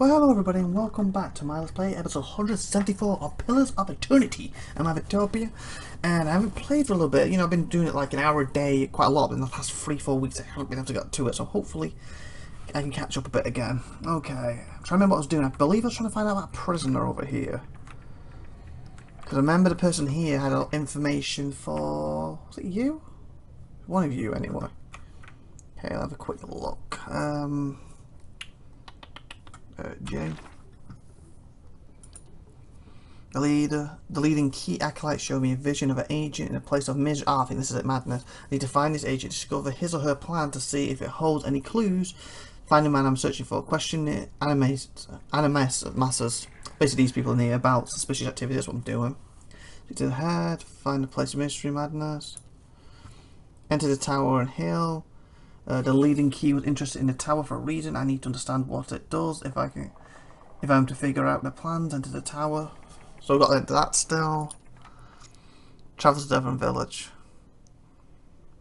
Well, hello everybody and welcome back to my Let's Play episode 174 of Pillars of Eternity. I'm IVATOPIA and I haven't played for a little bit. You know, I've been doing it like an hour a day quite a lot in the past 3-4 weeks. I haven't been able to get to it, so hopefully I can catch up a bit again. Okay, I'm trying to remember what I was doing. I believe I was trying to find out about a prisoner over here. Because I remember the person here had information for... was it you? One of you anyway. Okay, I'll have a quick look. J. The leading key acolyte showed me a vision of an agent in a place of misery. I think this is it, madness. I need to find this agent, discover his or her plan to see if it holds any clues. Find the man I'm searching for. Question it. Masses. Basically, these people in here about suspicious activity. That's what I'm doing. Get to the head. Find a place of mystery, madness. Enter the tower and hill. The leading key was interested in the tower for a reason. I need to understand what it does. If I'm to figure out the plans, enter the tower. So I've got that still. Travel to Devon Village.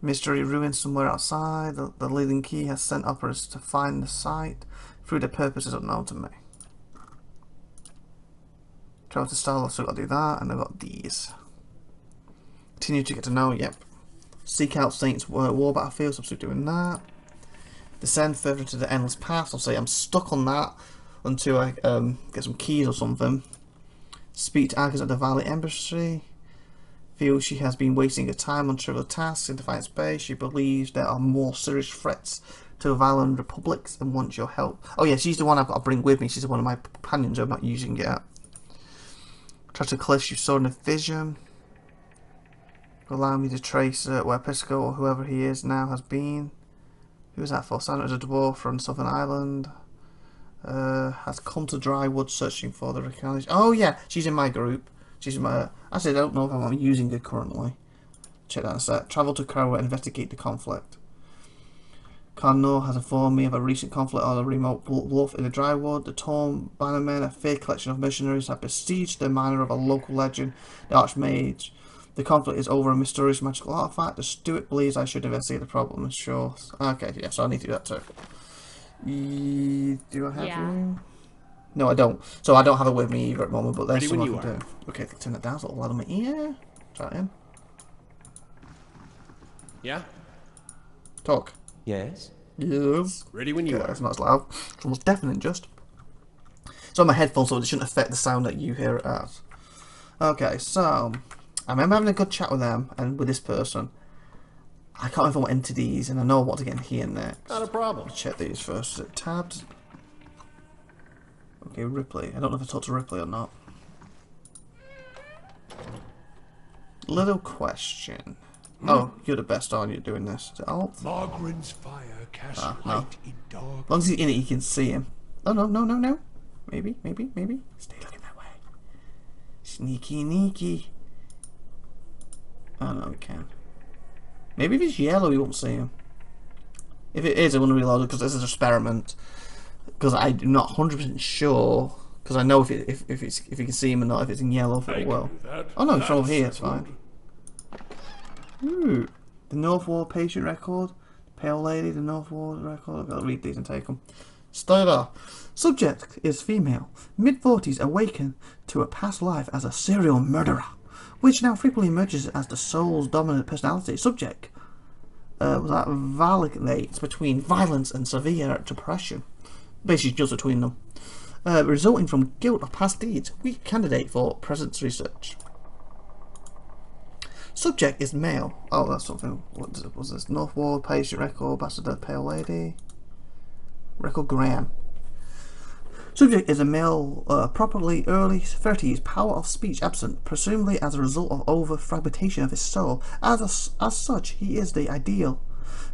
Mystery ruin somewhere outside. The leading key has sent operatives to find the site. Through their purposes unknown to me. Travel to Starlord, so I've got to do that. And I've got these. Continue to get to know, yep. Seek out Saints War Battlefield, so I'm still doing that. Descend further to the Endless Path, I'll say I'm stuck on that until I get some keys or something. Speak to Agnes at the Valley Embassy. Feels she has been wasting her time on trivial tasks in Defiant Space. She believes there are more serious threats to Valan Republics and wants your help. Oh yeah, she's the one I've got to bring with me. She's one of my companions I'm not using yet. Try to cliff she saw in a vision. Allow me to trace where Pisco or whoever he is now has been. Who is that for? Santa is a dwarf from Southern Ireland. Has come to Drywood searching for the Recalage. Oh yeah, she's in my group. She's in my... Actually, I don't know if I'm using it currently. Check that in a sec. Travel to Carrow and investigate the conflict. Carnor has informed me of a recent conflict on a remote bluff in the Drywood. The Torn Bannermen, a fair collection of mercenaries, have besieged the manor of a local legend, the Archmage. The conflict is over a mysterious magical artifact. The Steward believes I should investigate the problem. Sure. Okay, yeah, so I need to do that too. Do I have room? No, I don't. So I don't have it with me either at the moment, but there's something I can do. Okay, turn that down. It's a little loud on my ear. Try it in. Yeah? Talk. Yes? Yes. Ready when you are. It's not as loud. It's almost deafening just. It's on my headphones, so it shouldn't affect the sound that you hear it as. Okay, so... I remember having a good chat with them and with this person. I can't remember what entities, and I know what to get here next. Not a problem. Let's check these first. Is it tabbed? Okay, Ripley. I don't know if I talked to Ripley or not. Little question. Oh, you're the best, aren't you, doing this? Is it Alt? Margaren's fire casts No. light in dark. As long as he's in it, you can see him. Oh, no. Maybe. Stay looking that way. Sneaky, neaky. Oh no, we can. Maybe if it's yellow, we won't see him. If it is, I want to reload it because this is an experiment. Because I'm not 100% sure. Because I know if you can see him or not. If it's in yellow, if it will. Oh no, it's from over here. It's fine. Ooh, the North Ward patient record. Pale Lady, the North Ward record. I've got to read these and take them. Start off. Subject is female, mid-40s, awakened to a past life as a serial murderer, which now frequently emerges as the soul's dominant personality. Subject was that vacillates between violence and severe depression, basically just between them, resulting from guilt of past deeds. Weak candidate for present research. Subject is male. Oh, that's something. What was this? North Ward patient record, Ambassador Pale Lady, record Graham. Subject is a male, properly early 30s, power of speech absent, presumably as a result of over-fragmentation of his soul. As such, he is the ideal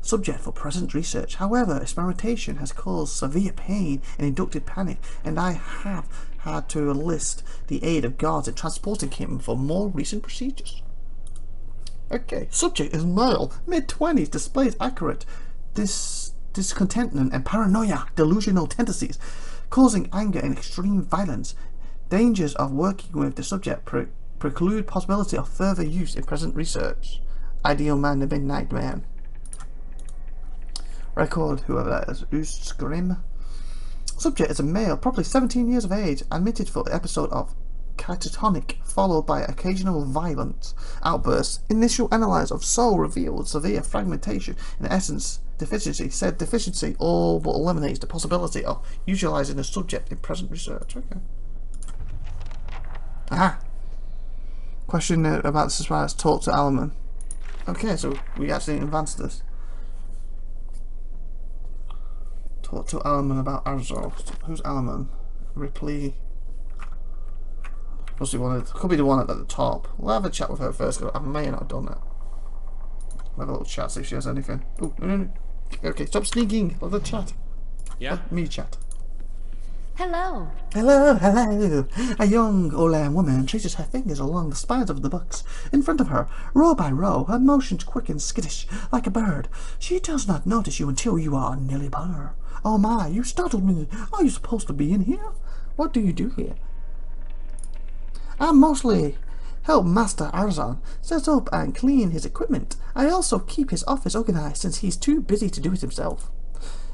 subject for present research. However, experimentation has caused severe pain and induced panic, and I have had to enlist the aid of guards in transporting him for more recent procedures. Okay, subject is male, mid-20s, displays accurate discontentment and paranoia, delusional tendencies, causing anger and extreme violence. Dangers of working with the subject preclude possibility of further use in present research. Ideal man, the Midnight Man. Record, whoever that is, Ustgrim. Subject is a male, probably 17 years of age, admitted for an episode of catatonic, followed by occasional violent outbursts. Initial analysis of soul revealed severe fragmentation, in essence, deficiency. Said deficiency all but eliminates the possibility of utilizing the subject in present research. Okay. Aha. Question about the surprise. Talk to Alaman. Okay, so we actually advanced this. Talk to Alaman about Arzor. Who's Alaman? Ripley. Must be one of, could be the one at the top. We'll have a chat with her first, because I may not have done that. We'll have a little chat, see if she has anything. Oh, no. Okay, stop sneaking. Let the chat. Yeah? Let me chat. Hello. Hello. A young Olan woman traces her fingers along the spines of the books in front of her, row by row, her motions quick and skittish, like a bird. She does not notice you until you are nearly upon her. Oh my, you startled me. Are you supposed to be in here? What do you do here? I mostly help Master Arzon set up and clean his equipment. I also keep his office organized since he's too busy to do it himself.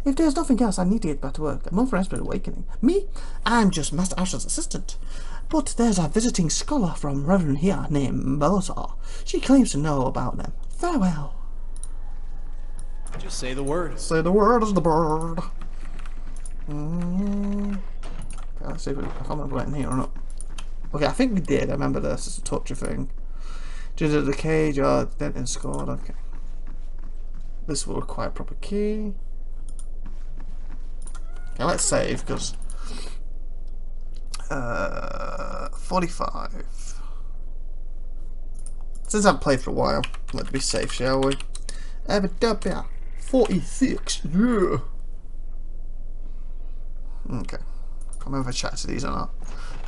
If there's nothing else, I need to get back to work. I'm on for Expert Awakening. Me? I'm just Master Arzon's assistant. But there's a visiting scholar from Reverend here named Belisar. She claims to know about them. Farewell. Just say the word. Say the word as the bird. Okay, let's see if I can't remember right in here or not. Okay, I think we did. I remember this. It's a torture thing. Just at the cage, Denton scored. Okay. This will require a proper key. Okay, let's save because 45. Since I've played for a while, let's be safe, shall we? IVATOPIA 46. Yeah. Okay. Can't remember if I chat to these or not.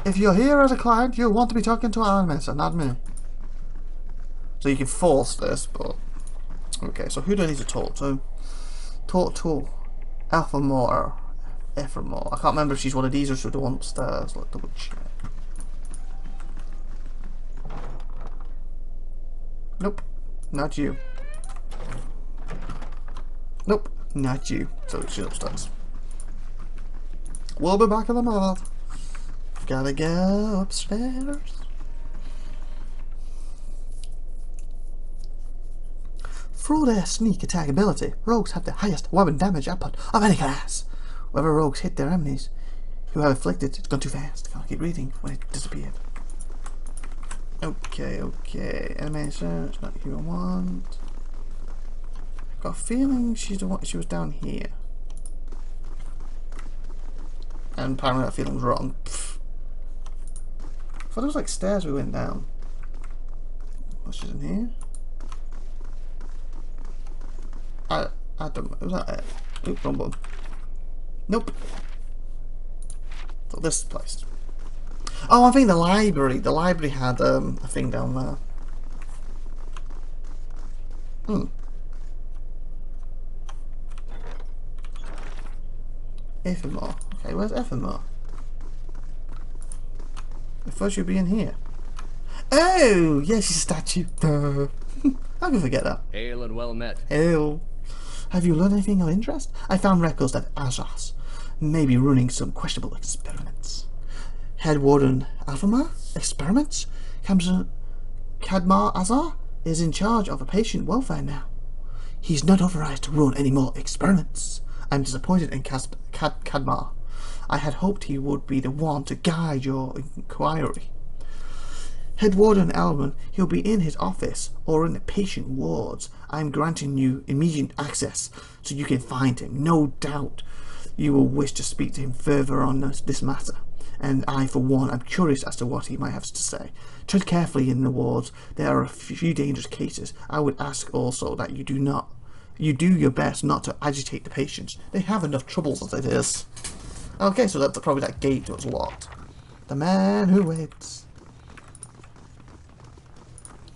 If you're here as a client, you'll want to be talking to our administrator, not me. So you can force this, but... Okay, so who do I need to talk to? Talk to Ephemera. I can't remember if she's one of these or she's the one upstairs. Let's double check. Nope, not you. Nope, not you. So she's upstairs. We'll be back in a minute. Gotta go upstairs. Through their sneak attack ability, rogues have the highest weapon damage output of any class. Whenever rogues hit their enemies who have afflicted, it's gone too fast. Can't keep reading when it disappeared. Okay. Enemy search, not who I want. Got a feeling she's the one. She was down here. And apparently that feeling's wrong. Pfft. I thought it was like stairs we went down. What's she's in here? I don't know. Was that it? Oop, wrong button. Nope. So this place. Oh, I think the library. The library had a thing down there. Ephemera. Okay, where's Ephemera? I thought she'd be in here. Oh, yes, she's a statue. How can I forget that? Hail and well met. Hail. Have you learned anything of interest? I found records that Azaz may be running some questionable experiments. Head Warden Alphamar? Experiments? Kadmar Azar is in charge of a patient welfare now. He's not authorized to run any more experiments. I'm disappointed in Kadmar. I had hoped he would be the one to guide your inquiry. Head Warden Alban, he'll be in his office or in the patient wards. I'm granting you immediate access so you can find him. No doubt you will wish to speak to him further on this matter. And I, for one, am curious as to what he might have to say. Tread carefully in the wards. There are a few dangerous cases. I would ask also that you do your best not to agitate the patients. They have enough troubles as it is. Okay, so that's probably that gate that was locked. The man who waits.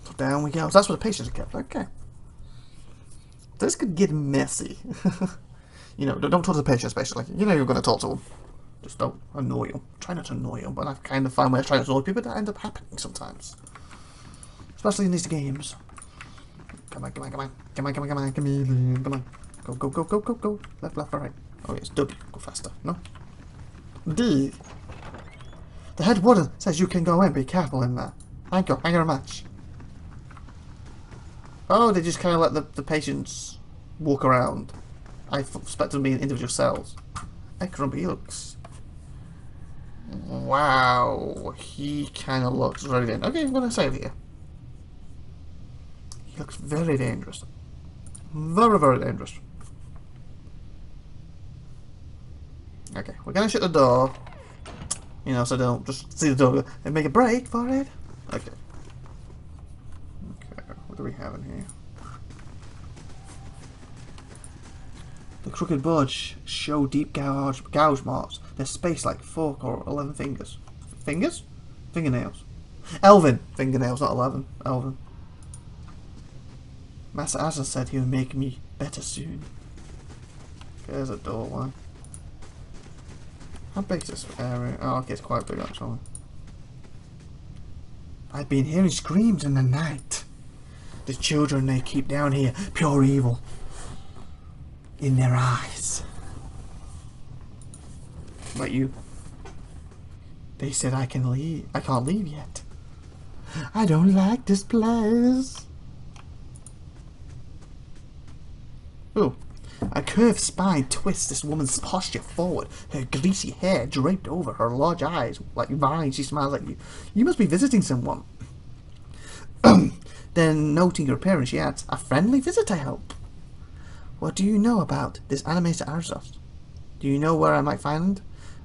So down we go. So that's where the patients are kept. Okay. This could get messy. You know, don't talk to the patients, basically. You know you're going to talk to them. Just don't annoy them. Try not to annoy them, but I kind of find when I try to annoy people that end up happening sometimes. Especially in these games. Come on. Come on. Go. Left, right. Oh, it's W. Go faster. No? D. The head warden says you can go in. Be careful in there. Thank you. Thank you very much. Oh, they just kind of let the patients walk around. I expect them to be in individual cells. He looks... Wow. He kind of looks very dangerous. Okay, what did I say here? He looks very dangerous. Very, very dangerous. Okay, we're going to shut the door. You know, so they don't just see the door and make a break for it. Okay. Okay, what do we have in here? The crooked boards show deep gouge marks. They're spaced like 4 or 11 fingers. Fingers? Fingernails. Elven fingernails, not 11. Elven. Master Asa said he would make me better soon. Okay, there's a doorway. How big is this area? Oh, okay, it's quite big actually. I've been hearing screams in the night. The children they keep down here, pure evil in their eyes. Like you. They said I can leave. I can't leave yet. I don't like this place. Ooh. A curved spine twists this woman's posture forward, her greasy hair draped over her large eyes like vines. She smiles at you. You must be visiting someone. Then, noting your appearance, she adds, a friendly visit, I hope. What do you know about this animator Arzos? Do you know where I might find?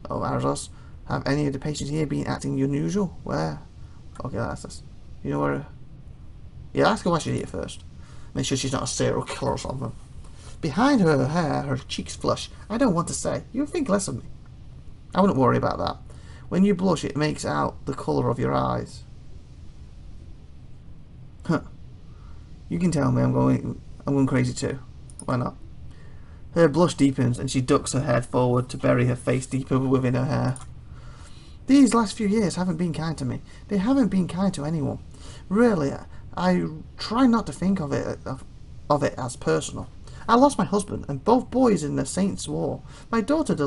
Oh, Arzos, have any of the patients here been acting unusual? Where? Okay, that's this. You know where? Yeah, ask her why she's here first. Make sure she's not a serial killer or something. Behind her hair, her cheeks flush. I don't want to say. You'll think less of me. I wouldn't worry about that. When you blush, it makes out the colour of your eyes. Huh. You can tell me I'm going crazy too. Why not? Her blush deepens and she ducks her head forward to bury her face deeper within her hair. These last few years haven't been kind to me. They haven't been kind to anyone. Really, I try not to think of it as personal. I lost my husband and both boys in the Saints' War. My daughter, the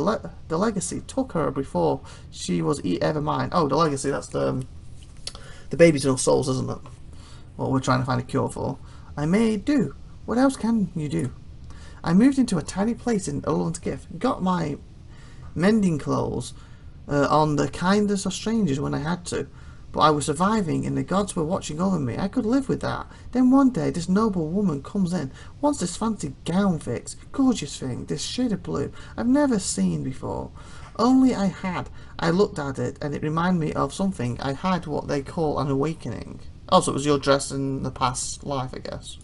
Legacy, took her before she was ever mine. Oh, the Legacy, that's the babies no souls, isn't it? What we're trying to find a cure for. I may do. What else can you do? I moved into a tiny place in Oland's Gift. Got my mending clothes on the kindest of strangers when I had to. But I was surviving and the gods were watching over me. I could live with that. Then one day this noble woman comes in, wants this fancy gown fix, gorgeous thing, this shade of blue I've never seen before. Only I looked at it and it reminded me of something. I had what they call an awakening. Also, it was your dress in the past life, I guess.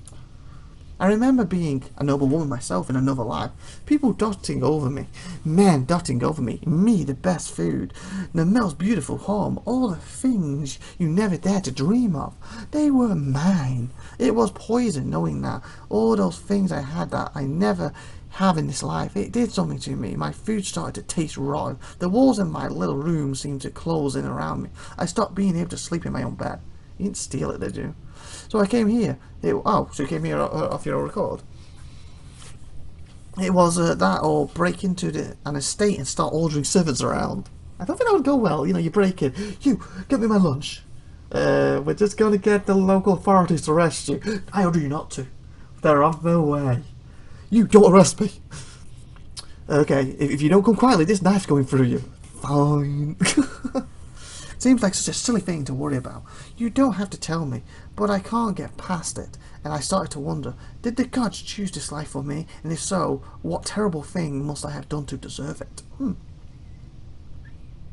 I remember being a noble woman myself in another life. People dotting over me. Men dotting over me. Me, the best food. The most beautiful home. All the things you never dared to dream of. They were mine. It was poison knowing that. All those things I had that I never have in this life. It did something to me. My food started to taste rotten. The walls in my little room seemed to close in around me. I stopped being able to sleep in my own bed. You didn't steal it, did you? So I came here. So you came here off your own record? It was that or break into an estate and start ordering servants around. I don't think that would go well. You know, you break in. You, get me my lunch. We're just going to get the local authorities to arrest you. I order you not to. They're on their way. You don't arrest me. Okay, if you don't come quietly, this knife's going through you. Fine. Seems like such a silly thing to worry about. You don't have to tell me, but I can't get past it. And I started to wonder, did the gods choose this life for me? And if so, what terrible thing must I have done to deserve it?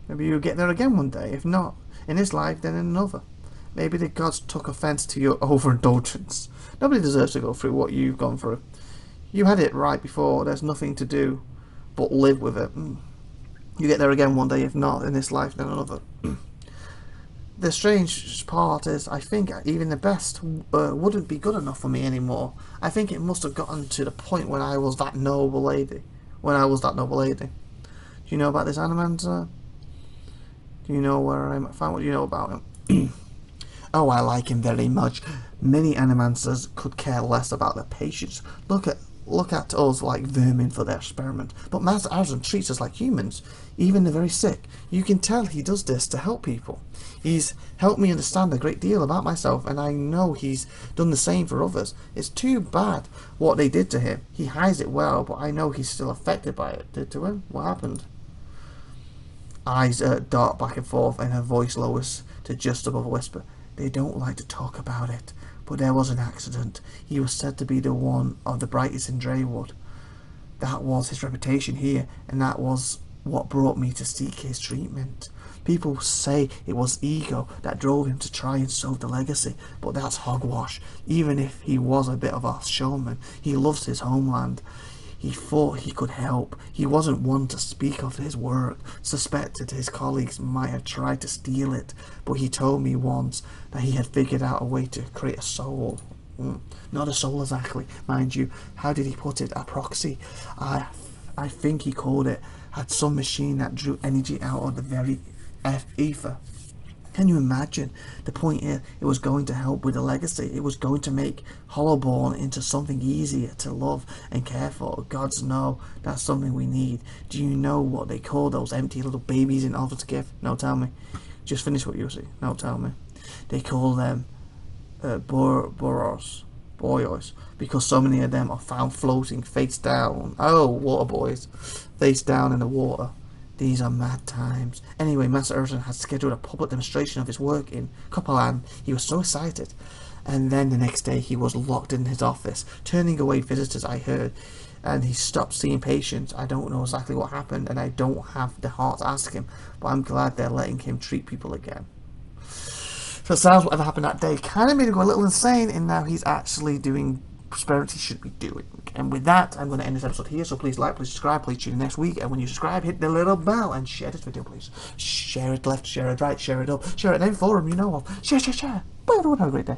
Maybe you'll get there again one day. If not in this life, then in another. Maybe the gods took offense to your overindulgence. Nobody deserves to go through what you've gone through. You had it right before. There's nothing to do but live with it. You get there again one day. If not in this life, then another. The strange part is, I think even the best wouldn't be good enough for me anymore. I think it must have gotten to the point when I was that noble lady. Do you know about this Animancer? Do you know where I might find? What do you know about him? Oh, I like him very much. Many Animancers could care less about their patients. Look look at us like vermin for their experiment, but Master Arzon treats us like humans, even the very sick. You can tell he does this to help people. He's helped me understand a great deal about myself, and I know he's done the same for others. It's too bad what they did to him. He hides it well, but I know he's still affected by it. Did to him? What happened? Eyes dart back and forth, and her voice lowers to just above a whisper. They don't like to talk about it, but there was an accident. He was said to be the one of the brightest in Draywood. That was his reputation here, and that was what brought me to seek his treatment. People say it was ego that drove him to try and solve the legacy, but that's hogwash. Even if he was a bit of a showman, he loves his homeland. He thought he could help. He wasn't one to speak of his work, suspected his colleagues might have tried to steal it, but he told me once that he had figured out a way to create a soul. Not a soul exactly, mind you. How did he put it? A proxy. I think he called it. Had some machine that drew energy out of the very ether. Can you imagine? The point is, it was going to help with the legacy. It was going to make Hollowborn into something easier to love and care for. Gods know that's something we need. Do you know what they call those empty little babies in Alpha's gift? No, tell me. Just finish what you see. No, tell me. They call them boyos, because so many of them are found floating face down. Oh, water boys, face down in the water. These are mad times. Anyway, Master Arzon had scheduled a public demonstration of his work in Copalan. He was so excited. And then the next day he was locked in his office, turning away visitors, I heard. And he stopped seeing patients. I don't know exactly what happened, and I don't have the heart to ask him. But I'm glad they're letting him treat people again. So it sounds whatever happened that day kind of made him go a little insane, and now he's actually doing experiments he should be doing. And with that, I'm going to end this episode here. So please like, please subscribe, please tune in next week. And when you subscribe, hit the little bell and share this video, please. Share it left, share it right, share it up, share it in any forum you know of. Share. Bye everyone, have a great day.